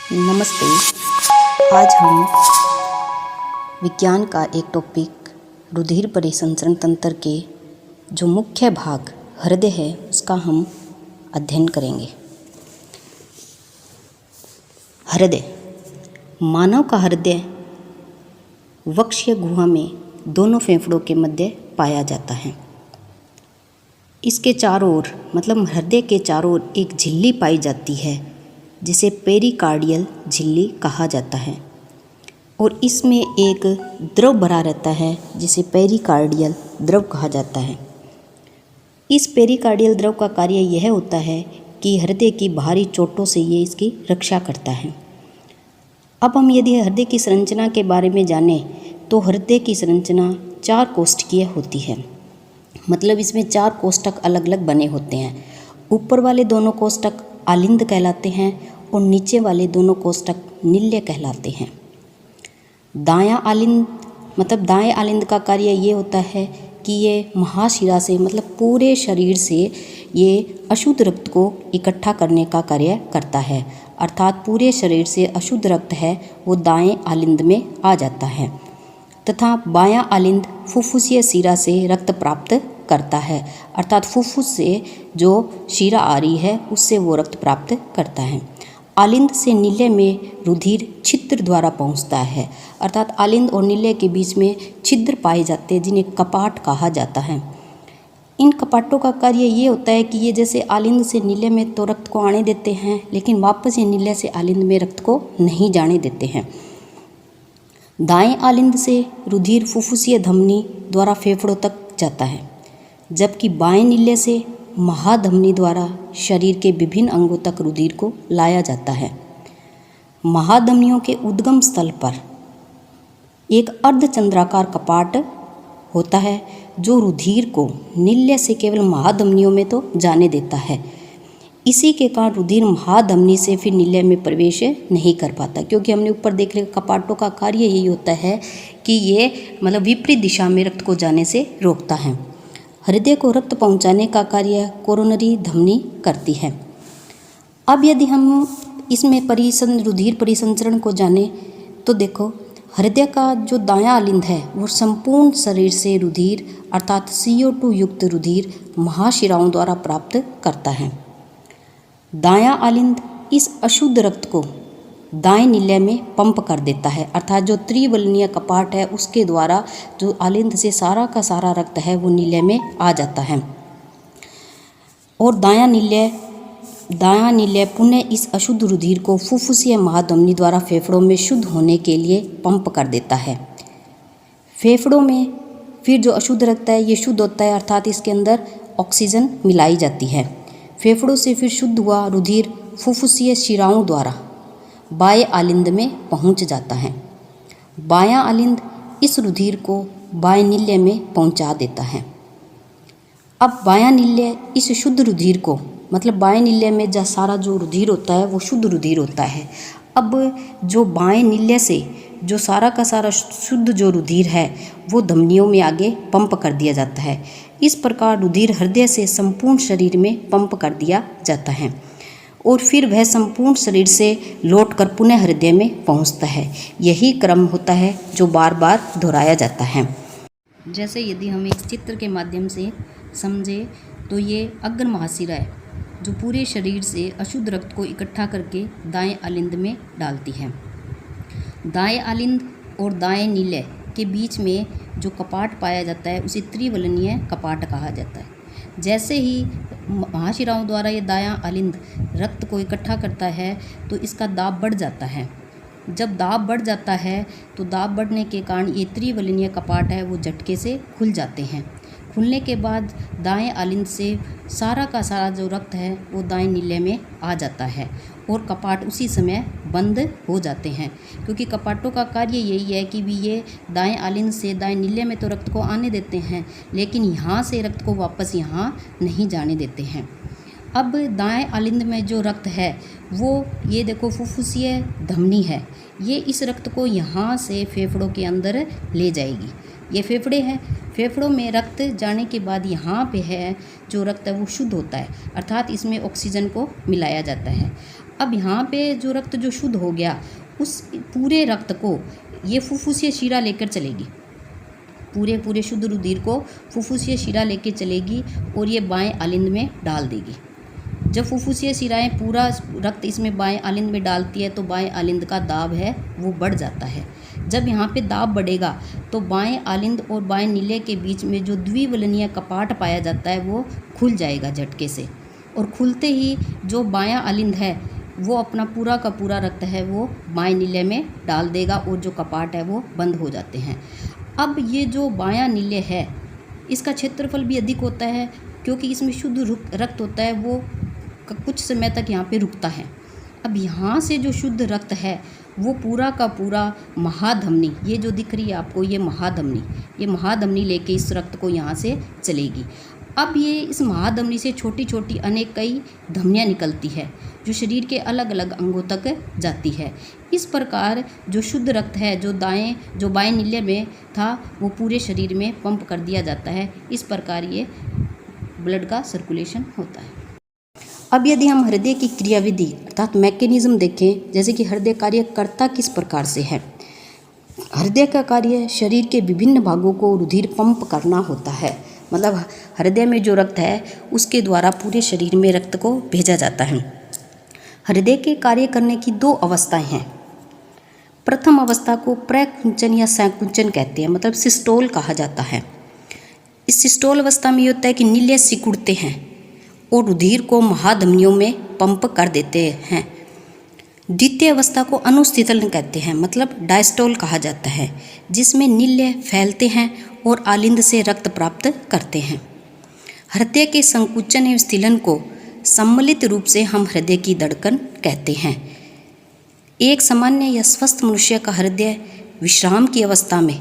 नमस्ते। आज हम विज्ञान का एक टॉपिक रुधिर परिसंचरण तंत्र के जो मुख्य भाग हृदय है उसका हम अध्ययन करेंगे। हृदय, मानव का हृदय वक्षीय गुहा में दोनों फेफड़ों के मध्य पाया जाता है। इसके चारों ओर मतलब हृदय के चारों ओर एक झिल्ली पाई जाती है जिसे पेरिकार्डियल झिल्ली कहा जाता है और इसमें एक द्रव भरा रहता है जिसे पेरिकार्डियल द्रव कहा जाता है। इस पेरिकार्डियल द्रव का कार्य यह होता है कि हृदय की बाहरी चोटों से ये इसकी रक्षा करता है। अब हम यदि हृदय की संरचना के बारे में जानें तो हृदय की संरचना 4 कोष्ठकीय होती है। मतलब इसमें 4 कोष्ठक अलग अलग बने होते हैं। ऊपर वाले दोनों कोष्ठक आलिंद कहलाते हैं और नीचे वाले दोनों कोष्ठक निल्य कहलाते हैं। दायां आलिंद का कार्य ये होता है कि ये महाशिरा से मतलब पूरे शरीर से ये अशुद्ध रक्त को इकट्ठा करने का कार्य करता है। अर्थात पूरे शरीर से अशुद्ध रक्त है वो दाएं आलिंद में आ जाता है तथा बायां आलिंद फुफ्फुसीय शिरा से रक्त प्राप्त करता है। अर्थात फुफ्फुस से जो शिरा आ रही है उससे वो रक्त प्राप्त करता है। आलिंद से नीले में रुधिर छिद्र द्वारा पहुंचता है। अर्थात आलिंद और नीले के बीच में छिद्र पाए जाते हैं जिन्हें कपाट कहा जाता है। इन कपाटों का कार्य ये होता है कि ये जैसे आलिंद से नीले में तो रक्त को आने देते हैं लेकिन वापस ये नीले से आलिंद में रक्त को नहीं जाने देते हैं। दाएं आलिंद से रुधिर फुफ्फुसीय धमनी द्वारा फेफड़ों तक जाता है जबकि बाएं नीले से महाधमनी द्वारा शरीर के विभिन्न अंगों तक रुधिर को लाया जाता है। महाधमनियों के उद्गम स्थल पर एक अर्धचंद्राकार कपाट होता है जो रुधिर को नीले से केवल महाधमनियों में तो जाने देता है। इसी के कारण रुधिर महाधमनी से फिर नीले में प्रवेश नहीं कर पाता क्योंकि हमने ऊपर देख लिया कपाटों का कार्य यही होता है कि ये मतलब विपरीत दिशा में रक्त को जाने से रोकता है। हृदय को रक्त पहुंचाने का कार्य कोरोनरी धमनी करती है। अब यदि हम इसमें रुधिर परिसंचरण को जाने तो देखो हृदय का जो दायां आलिंद है वो संपूर्ण शरीर से रुधिर अर्थात CO2 युक्त रुधिर महाशिराओं द्वारा प्राप्त करता है। दायां आलिंद इस अशुद्ध रक्त को दाएं नीले में पंप कर देता है। अर्थात जो त्रिवलनीय कपाट है उसके द्वारा जो आलिंद से सारा का सारा रक्त है वो नीले में आ जाता है और दायां नीले पुनः इस अशुद्ध रुधिर को फुफ्फुसीय महाधमनी द्वारा फेफड़ों में शुद्ध होने के लिए पंप कर देता है। फेफड़ों में फिर जो अशुद्ध रक्त है ये शुद्ध होता है अर्थात इसके अंदर ऑक्सीजन मिलाई जाती है। फेफड़ों से फिर शुद्ध हुआ रुधिर फुफ्फुसीय शिराओं द्वारा बाएं आलिंद में पहुंच जाता है। बायां आलिंद इस रुधिर को बाएं नीले में पहुंचा देता है। अब बायां नीले इस शुद्ध रुधिर को मतलब बाएं नीले में जो सारा जो रुधिर होता है वो शुद्ध रुधिर होता है। अब जो बाएं नीले से जो सारा का सारा शुद्ध जो रुधिर है वो धमनियों में आगे पंप कर दिया जाता है। इस प्रकार रुधिर हृदय से संपूर्ण शरीर में पंप कर दिया जाता है और फिर वह संपूर्ण शरीर से लौटकर पुनः हृदय में पहुंचता है। यही क्रम होता है जो बार बार दोहराया जाता है। जैसे यदि हम इस चित्र के माध्यम से समझे तो ये अग्र महाशिरा है जो पूरे शरीर से अशुद्ध रक्त को इकट्ठा करके दाएं आलिंद में डालती है। दाएं आलिंद और दाएं नीले के बीच में जो कपाट पाया जाता है उसे त्रिवलनीय कपाट कहा जाता है। जैसे ही महाशिराओं द्वारा ये दायां आलिंद रक्त को इकट्ठा करता है तो इसका दाब बढ़ जाता है। जब दाब बढ़ जाता है तो दाब बढ़ने के कारण ये त्रिवलनीय कपाट है वो झटके से खुल जाते हैं। खुलने के बाद दाएं आलिंद से सारा का सारा जो रक्त है वो दाएं नीले में आ जाता है और कपाट उसी समय बंद हो जाते हैं क्योंकि कपाटों का कार्य यही है कि भी ये दाएं आलिंद से दाएं नीले में तो रक्त को आने देते हैं लेकिन यहाँ से रक्त को वापस यहाँ नहीं जाने देते हैं। अब दाएं आलिंद में जो रक्त है वो ये देखो फुफ्फुसीय धमनी है, ये इस रक्त को यहाँ से फेफड़ों के अंदर ले जाएगी। ये फेफड़े हैं, फेफड़ों में रक्त जाने के बाद यहाँ पे है जो रक्त है वो शुद्ध होता है अर्थात इसमें ऑक्सीजन को मिलाया जाता है। अब यहाँ पे जो रक्त जो शुद्ध हो गया, उस पूरे रक्त को ये फुफ्फुसीय शिरा लेकर चलेगी, पूरे शुद्ध रुधिर को फुफ्फुसीय शिरा लेके चलेगी और ये बाएं आलिंद में डाल देगी। जब फुफ्फुसीय शिराएं पूरा रक्त इसमें बाएं आलिंद में डालती है तो बाएं आलिंद का दाब है वो बढ़ जाता है। जब यहाँ पे दाब बढ़ेगा तो बाएं आलिंद और बाएं नीले के बीच में जो द्विवलनीय कपाट पाया जाता है वो खुल जाएगा झटके से, और खुलते ही जो बायां आलिंद है वो अपना पूरा का पूरा रक्त है वो बाएं नीले में डाल देगा और जो कपाट है वो बंद हो जाते हैं। अब ये जो बायां नीले है इसका क्षेत्रफल भी अधिक होता है, क्योंकि इसमें शुद्ध रक्त होता है वो कुछ समय तक यहाँ पे रुकता है। अब यहाँ से जो शुद्ध रक्त है वो पूरा का पूरा महाधमनी, ये जो दिख रही है आपको ये महाधमनी लेके इस रक्त को यहाँ से चलेगी। अब ये इस महाधमनी से छोटी छोटी अनेक कई धमनियाँ निकलती है जो शरीर के अलग अलग अंगों तक जाती है। इस प्रकार जो शुद्ध रक्त है जो बाएं नीले में था वो पूरे शरीर में पंप कर दिया जाता है। इस प्रकार ये ब्लड का सर्कुलेशन होता है। अब यदि हम हृदय की क्रियाविधि अर्थात मैकेनिज्म देखें, जैसे कि हृदय कार्य करता किस प्रकार से है। हृदय का कार्य शरीर के विभिन्न भागों को रुधिर पंप करना होता है, मतलब हृदय में जो रक्त है उसके द्वारा पूरे शरीर में रक्त को भेजा जाता है। हृदय के कार्य करने की दो अवस्थाएं हैं। प्रथम अवस्था को प्रकुंचन या संकुंचन कहते हैं, मतलब सिस्टोल कहा जाता है। इस सिस्टोल अवस्था में ये होता है कि नीले सिकुड़ते हैं और रुधिर को महाधमनियों में पंप कर देते हैं। द्वितीय अवस्था को अनुस्थितलन कहते हैं, मतलब डायस्टोल कहा जाता है, जिसमें नीले फैलते हैं और आलिंद से रक्त प्राप्त करते हैं। हृदय के संकुचन एवं स्थिलन को सम्मिलित रूप से हम हृदय की धड़कन कहते हैं। एक सामान्य या स्वस्थ मनुष्य का हृदय विश्राम की अवस्था में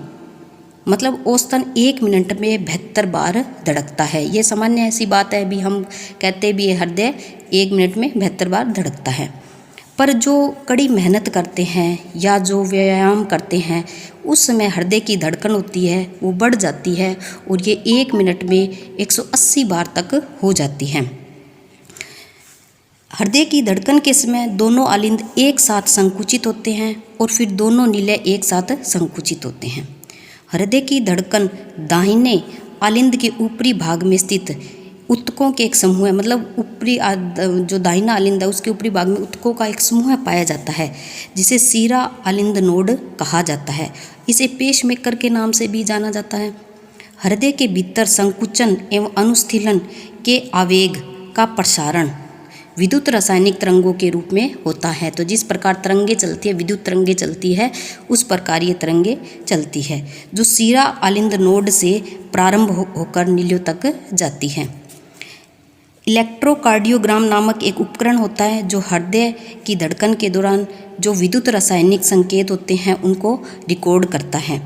मतलब औसतन 1 मिनट में 72 बार धड़कता है। ये सामान्य ऐसी बात है, भी हम कहते भी हृदय 1 मिनट में 72 बार धड़कता है। पर जो कड़ी मेहनत करते हैं या जो व्यायाम करते हैं उस समय हृदय की धड़कन होती है वो बढ़ जाती है और ये 1 मिनट में 180 बार तक हो जाती है। हृदय की धड़कन के समय दोनों आलिंद एक साथ संकुचित होते हैं और फिर दोनों नीले एक साथ संकुचित होते हैं। हृदय की धड़कन दाहिने आलिंद के ऊपरी भाग में स्थित उत्तकों के एक समूह है, मतलब ऊपरी जो दाहिना आलिंद है उसके ऊपरी भाग में उत्तकों का एक समूह पाया जाता है जिसे सीरा आलिंद नोड कहा जाता है। इसे पेसमेकर के नाम से भी जाना जाता है। हृदय के भीतर संकुचन एवं अनुस्थिलन के आवेग का प्रसारण विद्युत रासायनिक तरंगों के रूप में होता है। तो जिस प्रकार तरंगे चलती है, विद्युत तरंगे चलती है, उस प्रकार ये तरंगे चलती है जो सीरा आलिंद नोड से प्रारंभ होकर नीलियों तक जाती है। इलेक्ट्रोकार्डियोग्राम नामक एक उपकरण होता है जो हृदय की धड़कन के दौरान जो विद्युत रासायनिक संकेत होते हैं उनको रिकॉर्ड करता है।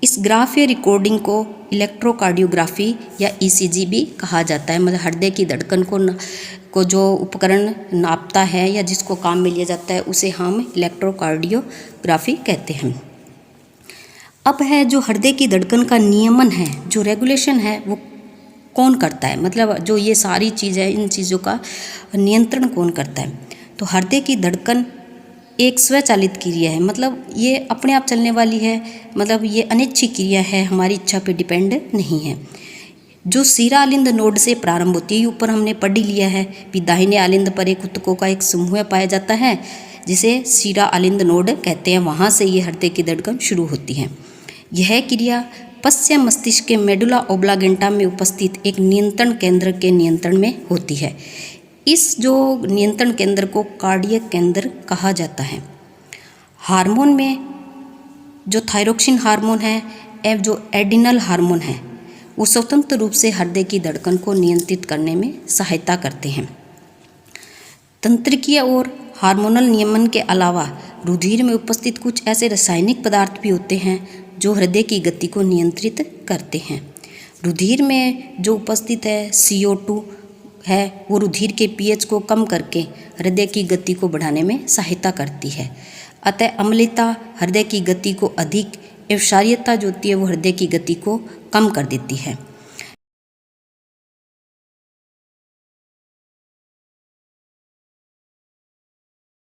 इस ग्राफीय रिकॉर्डिंग को इलेक्ट्रोकार्डियोग्राफी या ईसीजी भी कहा जाता है। मतलब हृदय की धड़कन को जो उपकरण नापता है या जिसको काम में लिया जाता है उसे हम इलेक्ट्रोकार्डियोग्राफी कहते हैं। अब है जो हृदय की धड़कन का नियमन है, जो रेगुलेशन है, वो कौन करता है, मतलब जो ये सारी चीज़ें, इन चीज़ों का नियंत्रण कौन करता है। तो हृदय की धड़कन एक स्वचालित क्रिया है, मतलब ये अपने आप चलने वाली है, मतलब ये अनिच्छिक क्रिया है, हमारी इच्छा पे डिपेंड नहीं है। जो सीरा आलिंद नोड से प्रारंभ होती है, ऊपर हमने पढ़ ही लिया है कि दाहिने आलिंद पर एक उत्तकों का एक समूह पाया जाता है जिसे सीरा आलिंद नोड कहते हैं। वहाँ से ये हृदय की धड़कन शुरू होती है। यह क्रिया पश्चिम मस्तिष्क के मेडुला ओब्लागेंटा में उपस्थित एक नियंत्रण केंद्र के नियंत्रण में होती है। इस जो नियंत्रण केंद्र को कार्डियक केंद्र कहा जाता है। हार्मोन में जो थायरोक्सिन हार्मोन है एवं जो एडिनल हार्मोन है वो स्वतंत्र रूप से हृदय की धड़कन को नियंत्रित करने में सहायता करते हैं। तंत्रिकीय और हार्मोनल नियमन के अलावा रुधिर में उपस्थित कुछ ऐसे रासायनिक पदार्थ भी होते हैं जो हृदय की गति को नियंत्रित करते हैं। रुधिर में जो उपस्थित है CO2 है वो रुधिर के pH को कम करके हृदय की गति को बढ़ाने में सहायता करती है। अतः अम्लता हृदय की गति को अधिक एवं क्षारीयता जो होती है वो हृदय की गति को कम कर देती है।